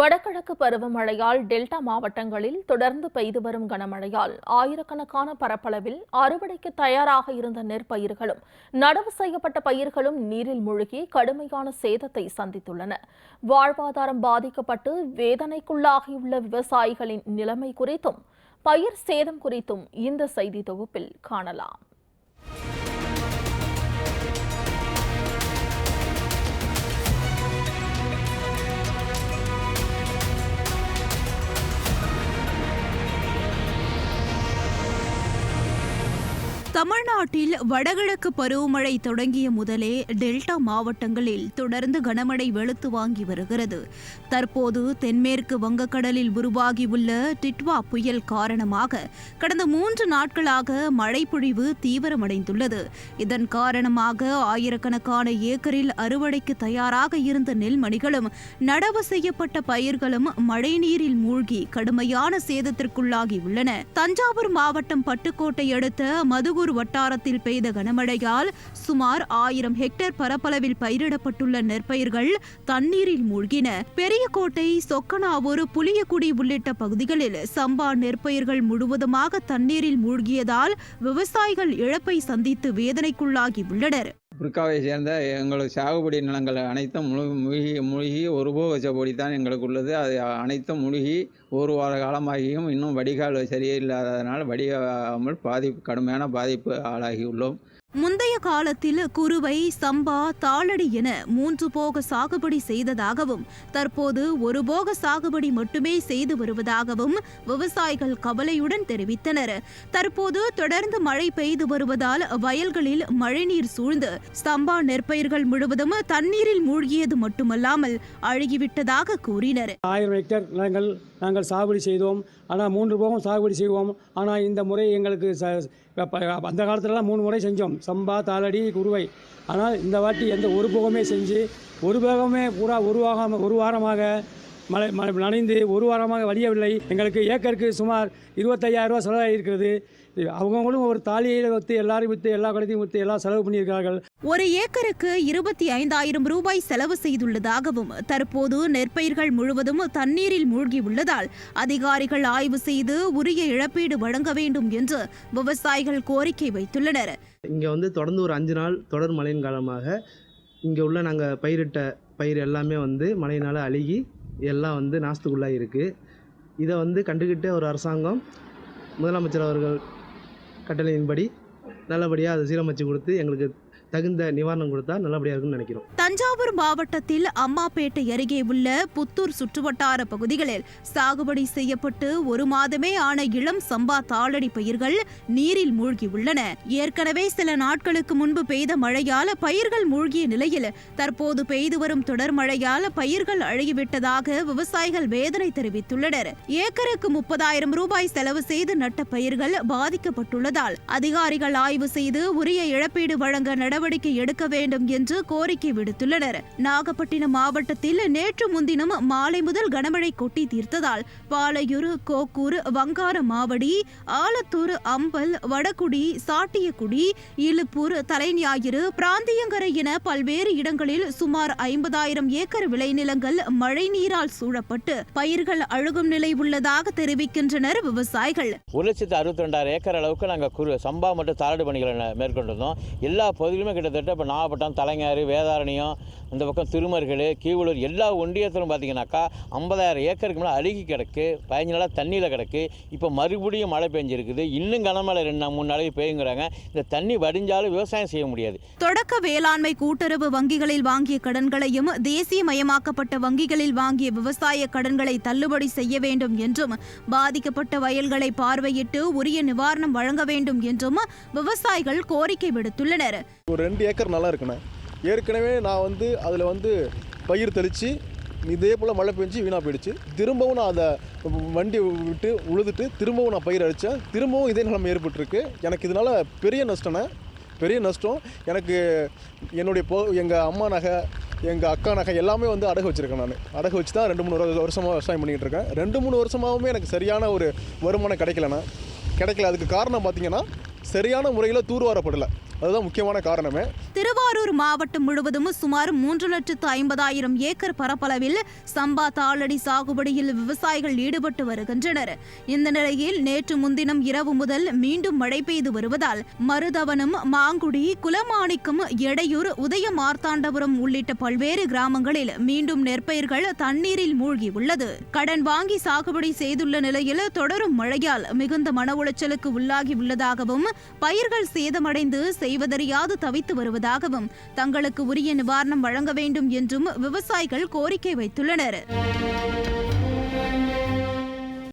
வடகிழக்கு பருவமழையால் டெல்டா மாவட்டங்களில் தொடர்ந்து பெய்து வரும் கனமழையால் ஆயிரக்கணக்கான பரப்பளவில் அறுவடைக்கு தயாராக இருந்த நெற்பயிர்களும் நடவு செய்யப்பட்ட பயிர்களும் நீரில் மூழ்கி கடுமையான சேதத்தை சந்தித்துள்ளன. வாழ்வாதாரம் பாதிக்கப்பட்டு வேதனைக்குள்ளாகியுள்ள விவசாயிகளின் நிலைமை குறித்தும் பயிர் சேதம் குறித்தும் இந்த செய்தி தொகுப்பில் காணலாம். தமிழ்நாட்டில் வடகிழக்கு பருவமழை தொடங்கிய முதலே டெல்டா மாவட்டங்களில் தொடர்ந்து கனமழை வெளுத்து வாங்கி வருகிறது. தற்போது தென்மேற்கு வங்கக்கடலில் உருவாகியுள்ள டிட்வா புயல் காரணமாக கடந்த 3 நாட்களாக மழைப்பொழிவு தீவிரமடைந்துள்ளது. இதன் காரணமாக ஆயிரக்கணக்கான ஏக்கரில் அறுவடைக்கு தயாராக இருந்த நெல்மணிகளும் நடவு செய்யப்பட்ட பயிர்களும் மழைநீரில் மூழ்கி கடுமையான சேதத்திற்குள்ளாகியுள்ளன. தஞ்சாவூர் மாவட்டம் பட்டுக்கோட்டை அடுத்த மதுகூர் வட்டாரத்தில் பெய்த கனமழையால் சுமார் 1000 ஹெக்டேர் பரப்பளவில் பயிரிடப்பட்டுள்ள நெற்பயிர்கள் தண்ணீரில் மூழ்கின. பெரியகோட்டை, சொக்கனாவூர், புளியக்குடி உள்ளிட்ட பகுதிகளில் சம்பா நெற்பயிர்கள் முழுவதுமாக தண்ணீரில் மூழ்கியதால் விவசாயிகள் இழப்பை சந்தித்து வேதனைக்குள்ளாகி உள்ளனர். புர்காவை சேர்ந்த எங்களது சாகுபடி நிலங்கள் அனைத்தும் மூழ்கி ஒரு போக வச்சபடி தான் எங்களுக்கு உள்ளது. அது அனைத்தும் மூழ்கி ஒரு வார காலமாகியும் இன்னும் வடிகால் சரியில்லாததனால் வடிகாமல் கடுமையான பாதிப்பு ஆளாகியுள்ளோம். முந்தைய காலத்தில் குறுவை, சம்பா, தாளடி என 3 போக சாகுபடி செய்ததாகவும் தற்போது ஒரு போக சாகுபடி மட்டுமே செய்து வருவதாகவும் விவசாயிகள் கவலையுடன் தெரிவித்தனர். தற்போது தொடர்ந்து மழை பெய்து வருவதால் வயல்களில் மழைநீர் சூழ்ந்து சம்பா நெற்பயிர்கள் முழுவதும் தண்ணீரில் மூழ்கியது மட்டுமல்லாமல் அழுகிவிட்டதாக கூறினர். 1000 ஹெக்டேர் நிலங்கள் நாங்கள் சாகுபடி செய்தோம். ஆனால் 3 போகம் சாகுபடி செய்வோம். ஆனால் இந்த முறை எங்களுக்கு அந்த காலத்துலலாம் 3 முறை செஞ்சோம், சம்பா, தாளடி, குருவை. ஆனால் இந்த வாட்டி ஒரு போகமே செஞ்சு ஒரு போகமே பூரா ஒரு வாரமாக மழை நனைந்து ஒரு வாரமாக வடியவில்லை. எங்களுக்கு ஏக்கருக்கு சுமார் 25,000 ரூபா செலவாகி இருக்கிறது. அவங்களும் ஒரு தாலியை விற்று எல்லாரும் விற்று எல்லா கடைத்தையும் விற்று எல்லாம் செலவு பண்ணியிருக்கிறார்கள். ஒரு ஏக்கருக்கு 25,000 ரூபாய் செலவு செய்துள்ளதாகவும் தற்போது நெற்பயிர்கள் முழுவதும் தண்ணீரில் மூழ்கி உள்ளதால் அதிகாரிகள் ஆய்வு செய்து உரிய இழப்பீடு வழங்க வேண்டும் என்று விவசாயிகள் கோரிக்கை வைத்துள்ளனர். இங்கே தொடர்ந்து ஒரு 5 நாள் தொடர் மழையின் காலமாக இங்கே உள்ள நாங்கள் பயிரிட்ட பயிர் எல்லாமே மழையினால் அழுகி எல்லாம் நாசத்துக்குள்ளாக இருக்குது. இதை கண்டுக்கிட்டு ஒரு அரசாங்கம் முதலமைச்சர் அவர்கள் கட்டளையின்படி நல்லபடியாக அதை சீரமைச்சு கொடுத்து எங்களுக்கு தகுந்த நிவாரணம் கொடுத்தா நல்லபடியாக இருக்குன்னு நினைக்கிறோம். தஞ்சாவூர் மாவட்டத்தில் அம்மாப்பேட்டை அருகே உள்ள புத்தூர் சுற்றுவட்டார பகுதிகளில் சாகுபடி செய்யப்பட்டு 1 மாதமே ஆன இளம் சம்பா தாளடி பயிர்கள் நீரில் மூழ்கி உள்ளன. ஏற்கனவே சில நாட்களுக்கு முன்பு பெய்த மழையால் பயிர்கள் மூழ்கிய நிலையில் தற்போது பெய்து வரும் தொடர் மழையால் பயிர்கள் அழுகிவிட்டதாக விவசாயிகள் வேதனை தெரிவித்துள்ளனர். ஏக்கருக்கு 30,000 ரூபாய் செலவு செய்து நட்ட பயிர்கள் பாதிக்கப்பட்டுள்ளதால் அதிகாரிகள் ஆய்வு செய்து உரிய இழப்பீடு வழங்க நடவடிக்கை எடுக்க வேண்டும் என்று கோரிக்கை விடுத்துள்ளனர். நாகப்பட்டினம் மாவட்டத்தில் நேற்று முன்தினம் மாலை முதல் கனமழை கொட்டி தீர்த்ததால் பாலையூர், கோக்கூர், வங்காரமாவடி, ஆலத்தூர், அம்பல், வடகுடி, சாட்டியக்குடி, இலுப்பூர், தலைஞாயிறு, பிராந்தியங்கரை என பல்வேறு இடங்களில் சுமார் 50,000 ஏக்கர் விளைநிலங்கள் மழைநீரால் சூழப்பட்டு பயிர்கள் அழுகும் நிலை உள்ளதாக தெரிவிக்கின்றனர் விவசாயிகள். 1,62,000 ஏக்கர் அளவுக்கு நாங்கள் சம்பா மற்றும் தாளடி பணிகளை மேற்கொண்டிருந்தோம். எல்லா பகுதியிலுமே கிட்டத்தட்ட இப்போ நாகப்பட்டினம், தலைஞாறு, வேதாரண்யம், இந்த பக்கம் திருமருகல், கீவளூர் எல்லா ஒன்றியத்திலும் பார்த்தீங்கன்னாக்கா 50,000 ஏக்கருக்கு மேலே அழுகி கிடக்கு. 15 நாளாக தண்ணியில் கிடக்கு. இப்போ மறுபடியும் மழை பெஞ்சிருக்குது. இன்னும் கனமழை 2-3 நாளைக்கு பெய்யுங்கிறாங்க. இந்த தண்ணி வடிஞ்சாலும் விவசாயம் செய்ய முடியாது. தொடக்க வேளாண்மை கூட்டுறவு வங்கிகளில் வாங்கிய கடன்களையும் தேசியமயமாக்கப்பட்ட வங்கிகளில் வாங்கிய விவசாய கடன்களை தள்ளுபடி செய்ய வேண்டும் என்றும் பாதிக்கப்பட்ட வயல்களை பார்வையிட்டு உரிய நிவாரணம் வழங்க வேண்டும் என்றும் விவசாயிகள் கோரிக்கை விடுத்துள்ளனர். ஒரு 2 ஏக்கர் நல்லா இருக்குண்ணே. ஏற்கனவே நான் அதில் பயிர் தெளித்து இதே போல் மழை பெஞ்சு வீணாக போயிடுச்சு. திரும்பவும் நான் அதை வண்டி விட்டு உழுதுட்டு திரும்பவும் நான் பயிர் அடித்தேன். திரும்பவும் இதே நிலைமை ஏற்பட்டுருக்கு. எனக்கு இதனால் பெரிய நஷ்டம். எனக்கு என்னுடைய எங்கள் அம்மா நகை, எங்கள் அக்கா நகை எல்லாமே அடகு வச்சுருக்கேன். நான் அடகு வச்சு தான் 2-3 வருஷமாக விவசாயம் பண்ணிக்கிட்டு இருக்கேன். 2-3 வருஷமாகவுமே எனக்கு சரியான ஒரு வருமானம் கிடைக்கல. அதுக்கு காரணம் பார்த்திங்கன்னா சரியான முறையில் தூர்வாரப்படலை. அதுதான் முக்கியமான காரணமே. திருவாரூர் மாவட்டம் முழுவதும் சுமார் 3,50,000 ஏக்கர் பரப்பளவில் சம்பா தாளடி சாகுபடியில் விவசாயிகள் ஈடுபட்டு வருகின்றனர். இந்த நிலையில் நேற்று முன்தினம் இரவு முதல் மீண்டும் மழை பெய்து வருவதால் மருதவனம், மாங்குடி, குலமாணிக்கம், எடையூர், உதய மார்த்தாண்டபுரம் உள்ளிட்ட பல்வேறு கிராமங்களில் மீண்டும் நெற்பயிர்கள் தண்ணீரில் மூழ்கியுள்ளது. கடன் வாங்கி சாகுபடி செய்துள்ள நிலையில் தொடரும் மழையால் மிகுந்த மன உளைச்சலுக்கு உள்ளாகியுள்ளதாகவும், பயிர்கள் சேதமடைந்து செய்வதறியாது தவித்து வருவதாகவும், தங்களுக்கு உரிய நிவாரணம் வழங்க வேண்டும் என்றும் விவசாயிகள் கோரிக்கை வைத்துள்ளனர்.